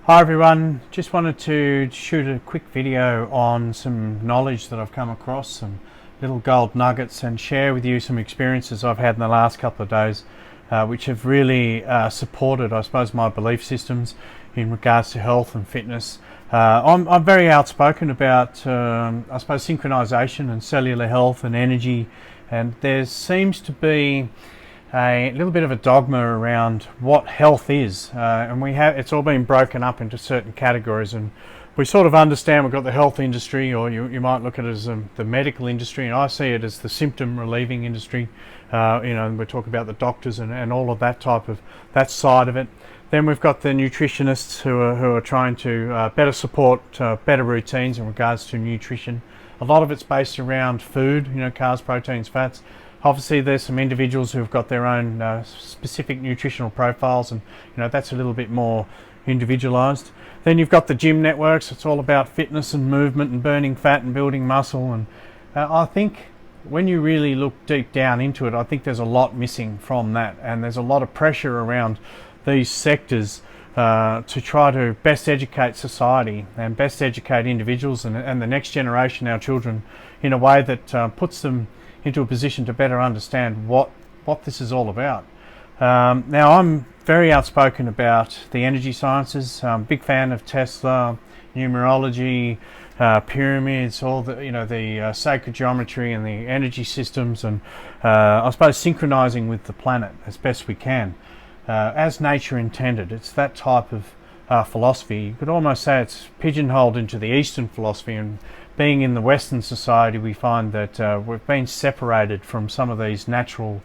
Hi everyone, just wanted to shoot a quick video on some knowledge that I've come across, some little gold nuggets, and share with you some experiences I've had in the last couple of days which have really supported, I suppose, my belief systems in regards to health and fitness. I'm very outspoken about, I suppose, synchronization and cellular health and energy, and there seems to be a little bit of a dogma around what health is, and it's all been broken up into certain categories, and we sort of understand we've got the health industry, or you might look at it as the medical industry, and I see it as the symptom relieving industry. And we talk about the doctors and all of that type of that side of it. Then we've got the nutritionists who are trying to better support better routines in regards to nutrition. A lot of it's based around food, carbs, proteins, fats. Obviously there's some individuals who've got their own specific nutritional profiles, and that's a little bit more individualized. Then you've got the gym networks. It's all about fitness and movement and burning fat and building muscle, and I think when you really look deep down into it, I think there's a lot missing from that, and there's a lot of pressure around these sectors to try to best educate society and best educate individuals and the next generation, our children, in a way that puts them into a position to better understand what this is all about. Now, I'm very outspoken about the energy sciences. I'm a big fan of Tesla, numerology, pyramids, all the sacred geometry and the energy systems, and I suppose synchronizing with the planet as best we can, as nature intended. It's that type of philosophy. You could almost say it's pigeonholed into the Eastern philosophy, and being in the Western society, we find that we've been separated from some of these natural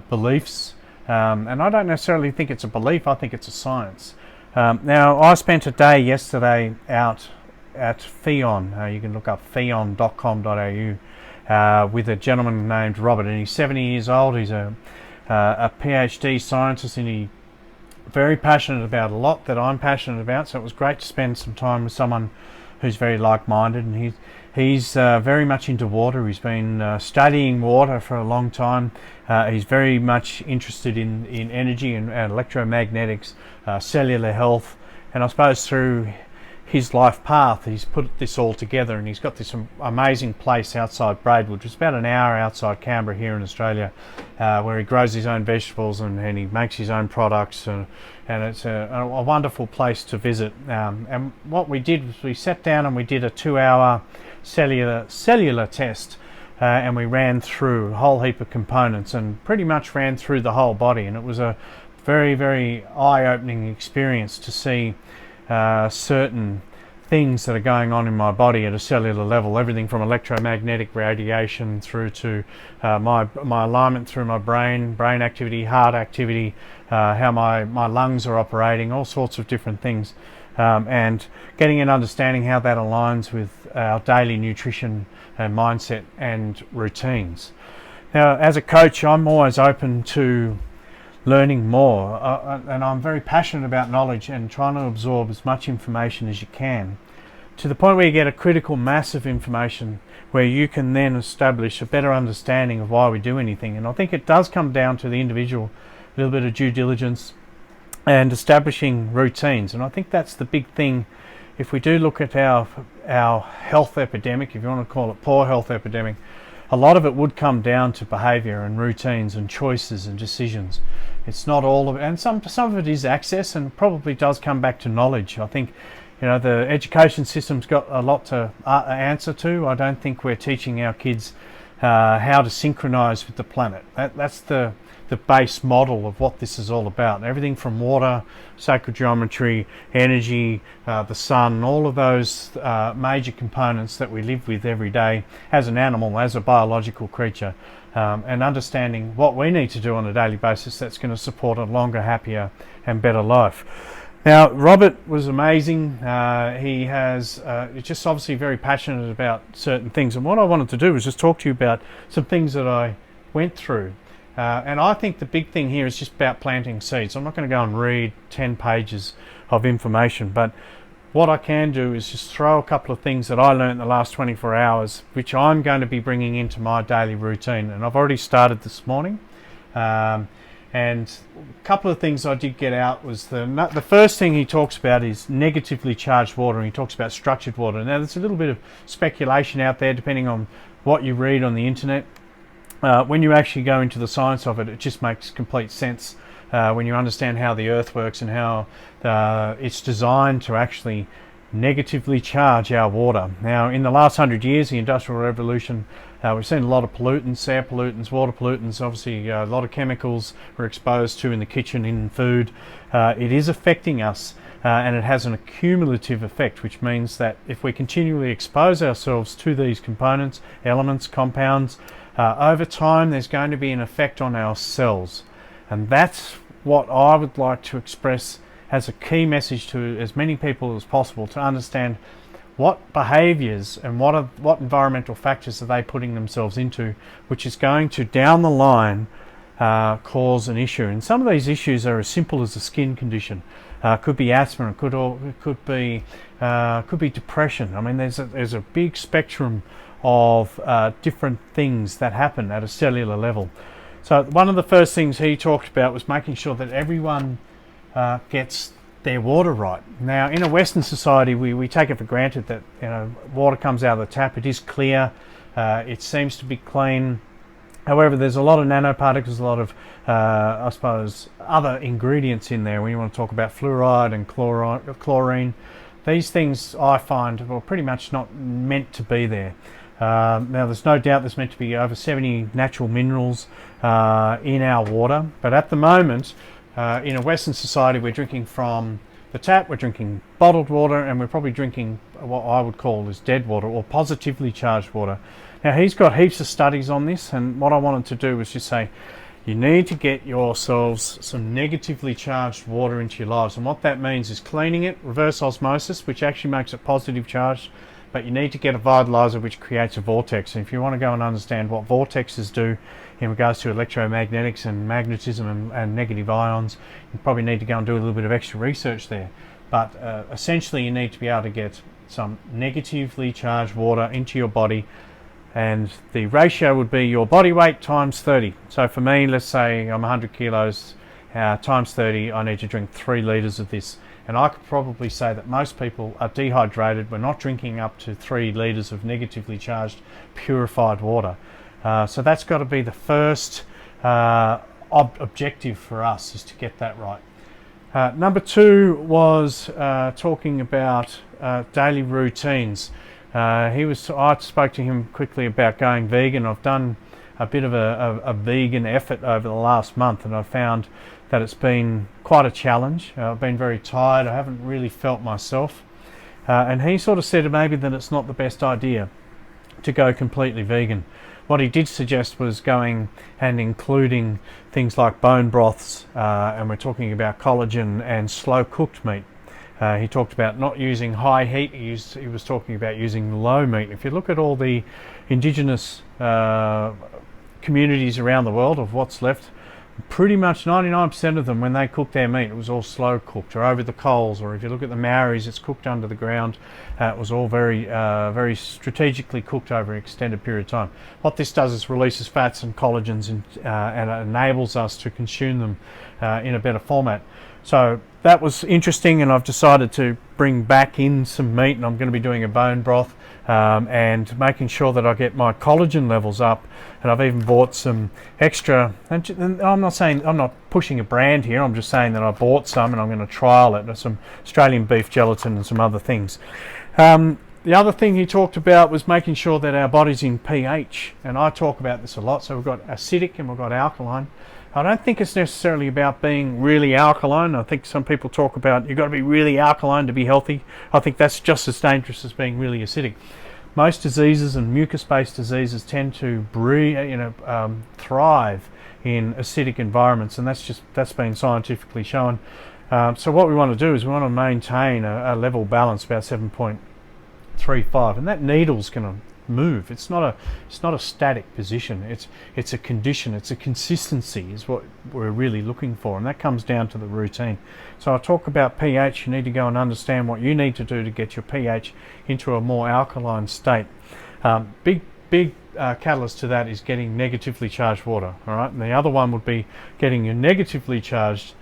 beliefs, and I don't necessarily think it's a belief. I think it's a science. Now, I spent a day yesterday out at Theon. You can look up theon.com.au with a gentleman named Robert, and he's 70 years old. He's a PhD scientist, and he's very passionate about a lot that I'm passionate about, so it was great to spend some time with someone who's very like-minded, and he's very much into water. He's been studying water for a long time. He's very much interested in energy and electromagnetics, cellular health, and I suppose through his life path he's put this all together, and he's got this amazing place outside Braidwood, which is about an hour outside Canberra here in Australia, where he grows his own vegetables and he makes his own products, and it's a wonderful place to visit. And what we did was we sat down and we did a 2-hour cellular test, and we ran through a whole heap of components and pretty much ran through the whole body, and it was a very, very eye-opening experience to see certain things that are going on in my body at a cellular level, everything from electromagnetic radiation through to my alignment through my brain activity, heart activity, how my lungs are operating, all sorts of different things, and getting an understanding how that aligns with our daily nutrition and mindset and routines. Now, as a coach, I'm always open to learning more, and I'm very passionate about knowledge and trying to absorb as much information as you can, to the point where you get a critical mass of information where you can then establish a better understanding of why we do anything. And I think it does come down to the individual, a little bit of due diligence and establishing routines, and I think that's the big thing. If we do look at our health epidemic, if you want to call it poor health epidemic, a lot of it would come down to behaviour and routines and choices and decisions. It's not all of it, and some of it is access, and probably does come back to knowledge. I think the education system's got a lot to answer to. I don't think we're teaching our kids how to synchronise with the planet. That's the base model of what this is all about. Everything from water, sacred geometry, energy, the sun, all of those major components that we live with every day as an animal, as a biological creature, and understanding what we need to do on a daily basis that's going to support a longer, happier and better life. Now, Robert was amazing. He has just obviously very passionate about certain things, and what I wanted to do was just talk to you about some things that I went through. And I think the big thing here is just about planting seeds. I'm not going to go and read 10 pages of information, but what I can do is just throw a couple of things that I learned in the last 24 hours, which I'm going to be bringing into my daily routine. And I've already started this morning. And a couple of things I did get out was the first thing he talks about is negatively charged water, and he talks about structured water. Now there's a little bit of speculation out there depending on what you read on the internet. When you actually go into the science of it, it just makes complete sense when you understand how the earth works and how it's designed to actually negatively charge our water. Now in the last 100 years, the Industrial Revolution, we've seen a lot of pollutants, air pollutants, water pollutants, obviously a lot of chemicals we're exposed to in the kitchen, in food. It is affecting us and it has an accumulative effect, which means that if we continually expose ourselves to these components, elements, compounds, over time there's going to be an effect on our cells. And that's what I would like to express as a key message to as many people as possible, to understand what behaviours and what environmental factors are they putting themselves into, which is going to down the line cause an issue. And some of these issues are as simple as a skin condition. Could be asthma, it could be depression. I mean, there's a big spectrum of different things that happen at a cellular level. So one of the first things he talked about was making sure that everyone gets their water right. Now in a Western society we take it for granted that water comes out of the tap, it is clear, it seems to be clean. However, there's a lot of nanoparticles, a lot of I suppose other ingredients in there when you want to talk about fluoride and chlorine. These things I find are pretty much not meant to be there. Now there's no doubt there's meant to be over 70 natural minerals in our water, but at the moment in a Western society we're drinking from the tap, we're drinking bottled water, and we're probably drinking what I would call is dead water or positively charged water. Now he's got heaps of studies on this, and what I wanted to do was just say you need to get yourselves some negatively charged water into your lives, and what that means is cleaning it, reverse osmosis, which actually makes it positive charged, but you need to get a vitalizer which creates a vortex. And if you want to go and understand what vortexes do in regards to electromagnetics and magnetism and negative ions, you probably need to go and do a little bit of extra research there. But essentially you need to be able to get some negatively charged water into your body, and the ratio would be your body weight times 30. So for me, let's say I'm 100 kilos, times 30, I need to drink 3 litres of this. And I could probably say that most people are dehydrated. We're not drinking up to 3 litres of negatively charged purified water. So that's got to be the first objective for us, is to get that right. Number 2 was talking about daily routines. I spoke to him quickly about going vegan. I've done a bit of a vegan effort over the last month, and I've found that it's been quite a challenge. I've been very tired, I haven't really felt myself. And he sort of said maybe that it's not the best idea to go completely vegan. What he did suggest was going and including things like bone broths, and we're talking about collagen and slow cooked meat. He talked about not using high heat, he was talking about using low meat. If you look at all the indigenous communities around the world of what's left, pretty much 99% of them, when they cooked their meat, it was all slow cooked or over the coals, or if you look at the Maoris, it's cooked under the ground. It was all very strategically cooked over an extended period of time. What this does is releases fats and collagens and it enables us to consume them in a better format. So that was interesting, and I've decided to bring back in some meat, and I'm going to be doing a bone broth and making sure that I get my collagen levels up. And I've even bought some extra, and I'm not pushing a brand here, I'm just saying that I bought some and I'm going to trial it. There's some Australian beef gelatin and some other things. The other thing he talked about was making sure that our body's in pH, and I talk about this a lot. So we've got acidic and we've got alkaline. I don't think it's necessarily about being really alkaline. I think some people talk about you've got to be really alkaline to be healthy. I think that's just as dangerous as being really acidic. Most diseases and mucus-based diseases tend to thrive in acidic environments, and that's been scientifically shown. So what we want to do is we want to maintain a level balance about 7.35, and that needle's going to move. It's not a static position. It's a condition. It's a consistency is what we're really looking for, and that comes down to the routine. So I talk about pH. You need to go and understand what you need to do to get your pH into a more alkaline state. Big catalyst to that is getting negatively charged water. All right, and the other one would be getting your negatively charged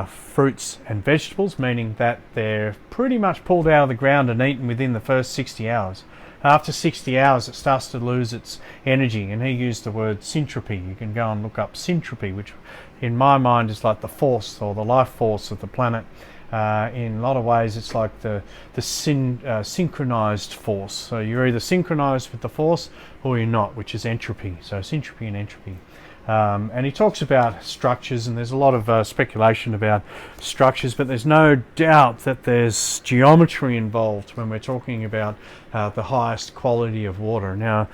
fruits and vegetables, meaning that they're pretty much pulled out of the ground and eaten within the first 60 hours. After 60 hours, it starts to lose its energy, and he used the word syntropy. You can go and look up syntropy, which in my mind is like the force or the life force of the planet. In a lot of ways, it's like the synchronized force. So you're either synchronized with the force or you're not, which is entropy. So syntropy and entropy. And he talks about structures, and there's a lot of speculation about structures, but there's no doubt that there's geometry involved when we're talking about the highest quality of water. Now,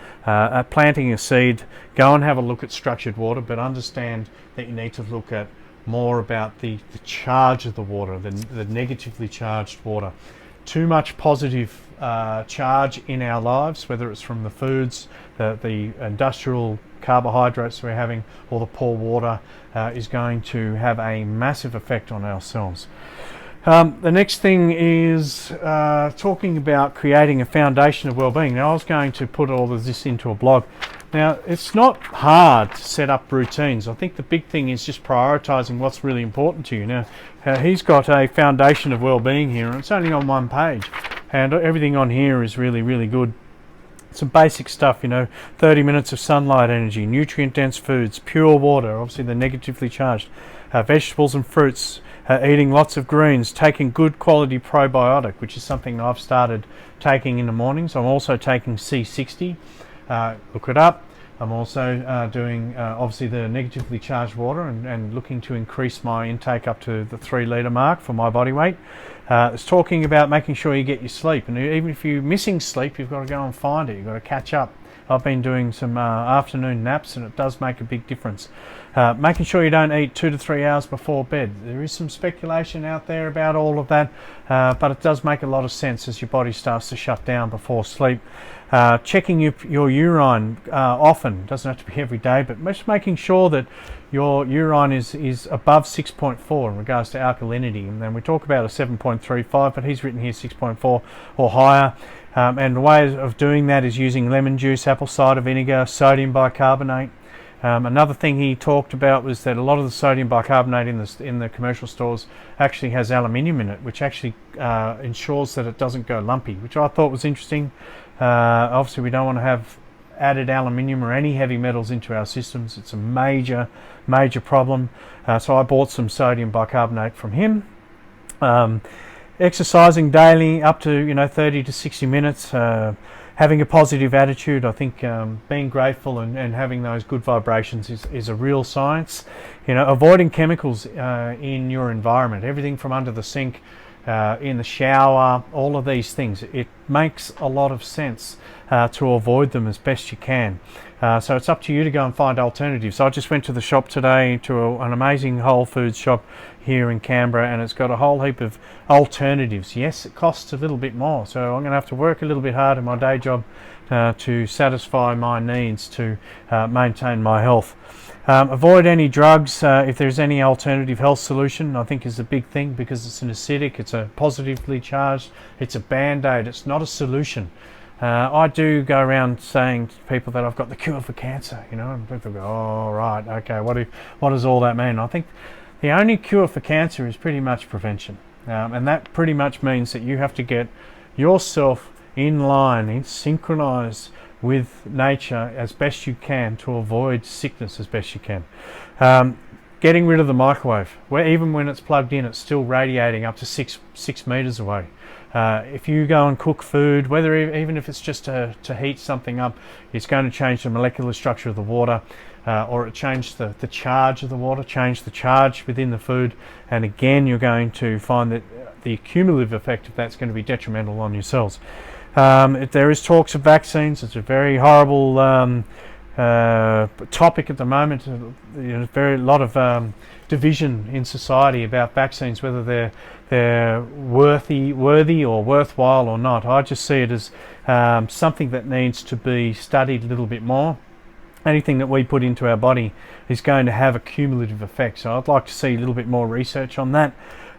planting a seed, go and have a look at structured water, but understand that you need to look at more about the charge of the water, the negatively charged water. Too much positive charge in our lives, whether it's from the foods, the industrial carbohydrates we're having, or the poor water, is going to have a massive effect on ourselves. The next thing is talking about creating a foundation of well-being. Now, I was going to put all of this into a blog. Now, it's not hard to set up routines. I think the big thing is just prioritizing what's really important to you. Now, he's got a foundation of well-being here, and it's only on one page, and everything on here is really, really good. Some basic stuff, 30 minutes of sunlight energy, nutrient-dense foods, pure water, obviously the negatively charged, vegetables and fruits, eating lots of greens, taking good quality probiotic, which is something I've started taking in the mornings. I'm also taking C60. Look it up. I'm also doing obviously the negatively charged water and looking to increase my intake up to the 3 litre mark for my body weight. It's talking about making sure you get your sleep, and even if you're missing sleep, you've got to go and find it. You've got to catch up. I've been doing some afternoon naps, and it does make a big difference. Making sure you don't eat 2 to 3 hours before bed. There is some speculation out there about all of that, but it does make a lot of sense as your body starts to shut down before sleep. Checking your urine often, doesn't have to be every day, but just making sure that your urine is above 6.4 in regards to alkalinity. And then we talk about a 7.35, but he's written here 6.4 or higher. And the way of doing that is using lemon juice, apple cider vinegar, sodium bicarbonate. Another thing he talked about was that a lot of the sodium bicarbonate in the commercial stores actually has aluminium in it, which actually ensures that it doesn't go lumpy, which I thought was interesting. Obviously, we don't want to have added aluminium or any heavy metals into our systems. It's a major problem. So I bought some sodium bicarbonate from him. Exercising daily up to 30 to 60 minutes. Having a positive attitude. I think being grateful and having those good vibrations is a real science. Avoiding chemicals in your environment, everything from under the sink, in the shower, all of these things. It makes a lot of sense to avoid them as best you can. So it's up to you to go and find alternatives. I just went to the shop today, to an amazing Whole Foods shop here in Canberra, and it's got a whole heap of alternatives. Yes, it costs a little bit more, so I'm going to have to work a little bit hard in my day job to satisfy my needs to maintain my health. Avoid any drugs. If there's any alternative health solution, I think is a big thing, because it's an acidic, it's a positively charged, it's a band-aid, it's not a solution. I do go around saying to people that I've got the cure for cancer, and people go, oh, right, okay, what does all that mean? I think the only cure for cancer is pretty much prevention. And that pretty much means that you have to get yourself in line, synchronized with nature as best you can to avoid sickness as best you can. Getting rid of the microwave, where even when it's plugged in, it's still radiating up to six meters away. If you go and cook food, even if it's just to heat something up, it's going to change the molecular structure of the water, or it changed the charge of the water, change the charge within the food, and again you're going to find that the cumulative effect of that's going to be detrimental on your cells. There is talks of vaccines. It's a very horrible topic at the moment. Very lot of division in society about vaccines, whether they're worthy or worthwhile or not. I just see it as something that needs to be studied a little bit more. Anything that we put into our body is going to have a cumulative effect, so I'd like to see a little bit more research on that.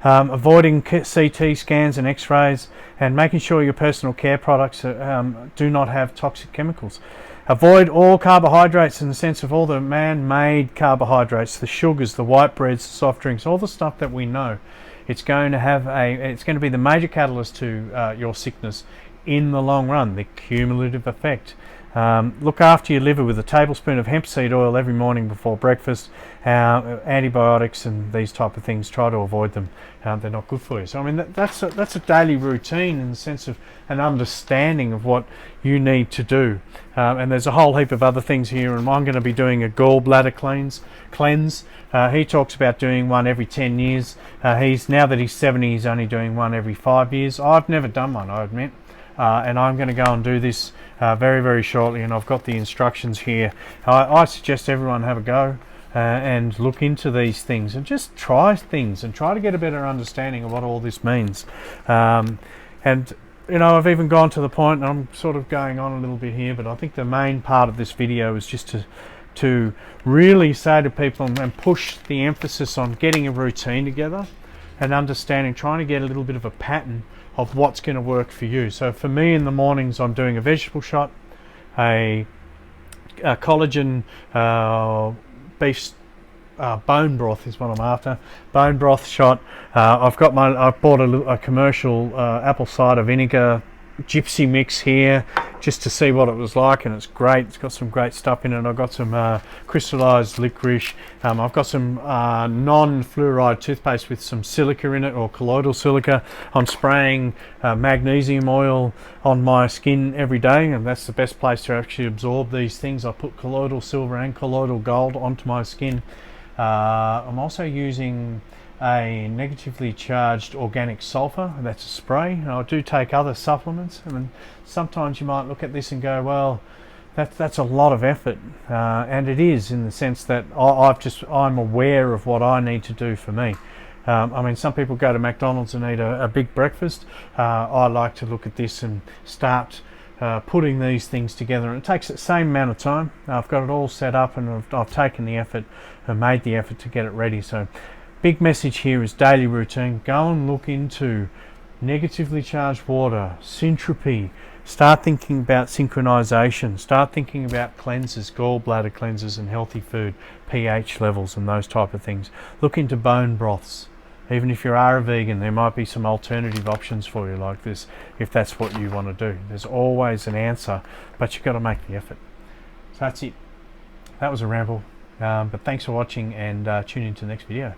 Avoiding CT scans and x-rays, and making sure your personal care products do not have toxic chemicals. Avoid all carbohydrates in the sense of all the man-made carbohydrates, the sugars, the white breads, the soft drinks, all the stuff that we know. It's going to be the major catalyst to your sickness in the long run, the cumulative effect. Look after your liver with a tablespoon of hemp seed oil every morning before breakfast. Antibiotics and these type of things, try to avoid them. They're not good for you. So I mean that's a daily routine in the sense of an understanding of what you need to do. And there's a whole heap of other things here, and I'm going to be doing a gallbladder cleanse. He talks about doing one every 10 years. Now that he's 70, he's only doing one every 5 years. I've never done one, I admit. And I'm going to go and do this very, very shortly, and I've got the instructions here. I suggest everyone have a go and look into these things and just try things and try to get a better understanding of what all this means. And you know, I've even gone to the point, and I'm sort of going on a little bit here, but I think the main part of this video is just to really say to people and push the emphasis on getting a routine together and understanding, trying to get a little bit of a pattern of what's going to work for you. So for me, in the mornings, I'm doing a vegetable shot, a collagen beef bone broth is what I'm after. Bone broth shot. I've bought a commercial apple cider vinegar gypsy mix here just to see what it was like, and it's great. It's got some great stuff in it. I've got some crystallized licorice. I've got some non-fluoride toothpaste with some silica in it, or colloidal silica. I'm spraying magnesium oil on my skin every day, and that's the best place to actually absorb these things. I put colloidal silver and colloidal gold onto my skin. I'm also using a negatively charged organic sulfur. That's a spray. And I do take other supplements. I mean, sometimes you might look at this and go, well, that's a lot of effort, and it is, in the sense that I'm aware of what I need to do for me. I mean, some people go to McDonald's and eat a big breakfast. I like to look at this and start putting these things together, and it takes the same amount of time. I've got it all set up, and I've taken the effort and made the effort to get it ready. So big message here is daily routine. Go and look into negatively charged water, syntropy. Start thinking about synchronization. Start thinking about cleanses, gallbladder cleanses, and healthy food, pH levels and those type of things. Look into bone broths. Even if you are a vegan, there might be some alternative options for you like this, if that's what you want to do. There's always an answer, but you've got to make the effort. So that's it. That was a ramble, but thanks for watching, and tune in to the next video.